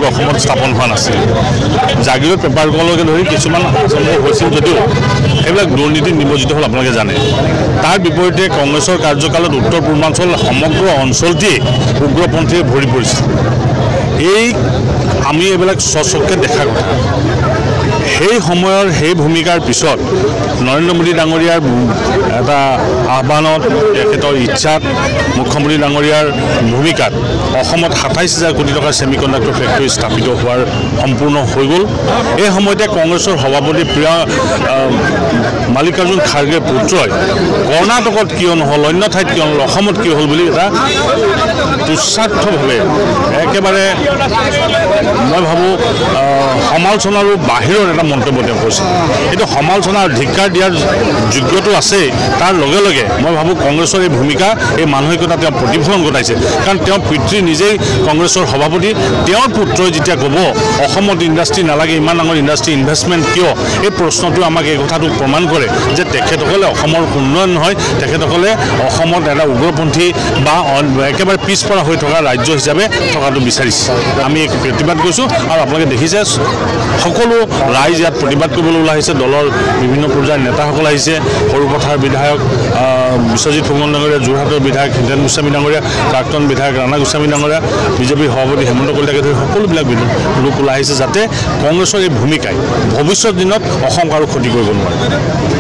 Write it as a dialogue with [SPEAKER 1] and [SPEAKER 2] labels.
[SPEAKER 1] উদ্যোগ অসমত স্থাপন হোৱা নাছিল জাগিৰৰ পেপাৰ কলকে ধৰি কিছুমান আঁচনি হৈছিল যদিও সেইবিলাক দুৰ্নীতি নিমজ্জিত হ'ল আপোনালোকে জানে তাৰ বিপৰীতে কংগ্ৰেছৰ কাৰ্যকালত উত্তৰ পূৰ্বাঞ্চল সমগ্ৰ অঞ্চলটিয়ে উগ্ৰপন্থীয়ে ভৰি পৰিছিল এই আমি এইবিলাক স্বচক্ষে দেখা কথা সেই সময়ৰ সেই ভূমিকাৰ পিছত নৰেন্দ্ৰ মোদী ডাঙৰীয়াৰ এটা আহ্বানত তেখেতৰ ইচ্ছাত মুখ্যমন্ত্ৰী ডাঙৰীয়াৰ ভূমিকাত অসমত ২৭,০০০ কোটি টকাৰ ছেমিকণ্ডাক্টৰ ফেক্টৰী স্থাপিত হোৱাৰ সম্পূৰ্ণ হৈ গ'ল এই সময়তে কংগ্ৰেছৰ সভাপতি প্ৰিয় মাল্লিকাৰ্জুন খাৰ্গেৰ পুত্ৰই কৰ্ণাটকত কিয় নহ'ল অন্য ঠাইত কিয় নহ'ল অসমত কিয় হ'ল বুলি এটা তুচ্ছাৰ্থভাৱে একেবাৰে মই ভাবোঁ সমালোচনাৰো বাহিৰৰ এটা মন্তব্য তেওঁ কৈছে এইটো সমালোচনাৰ ধিক্কাৰ দিয়াৰ যোগ্যটো আছে তাৰ লগে লগে মই ভাবোঁ কংগ্ৰেছৰ এই ভূমিকা এই মানসিকতা তেওঁ প্ৰতিফলন ঘটাইছে কাৰণ তেওঁৰ পিতৃ নিজেই কংগ্ৰেছৰ সভাপতি তেওঁৰ পুত্ৰই যেতিয়া ক'ব অসমত ইণ্ডাষ্ট্ৰী নালাগে ইমান ডাঙৰ ইণ্ডাষ্ট্ৰী ইনভেষ্টমেণ্ট কিয় এই প্ৰশ্নটো আমাক এই কথাটো প্ৰমাণ কৰে যে তেখেতসকলে অসমৰ উন্নয়ন নহয় তেখেতসকলে অসমত এটা উগ্ৰপন্থী বা একেবাৰে পিছপৰা হৈ থকা ৰাজ্য হিচাপে থকাটো বিচাৰিছে আমি এক প্ৰতিবাদ কৰিছোঁ আৰু আপোনালোকে দেখিছে সকলো ৰাইজ ইয়াত প্ৰতিবাদ কৰিবলৈ ওলাই আহিছে দলৰ বিভিন্ন পৰ্যায়ৰ নেতাসকল আহিছে সৰুপথাৰ বিধায়ক বিশ্বজিৎ ফুকন ডাঙৰীয়া যোৰহাটৰ বিধায়ক হিতেন গোস্বামী ডাঙৰীয়া প্ৰাক্তন বিধায়ক ৰাণা গোস্বামী ডাঙৰীয়া বিজেপিৰ সভাপতি হেমন্ত কলিতাকে ধৰি সকলোবিলাক লোক ওলাই আহিছে যাতে কংগ্ৰেছৰ এই ভূমিকাই ভৱিষ্যত দিনত অসমক আৰু ক্ষতি কৰিব নোৱাৰে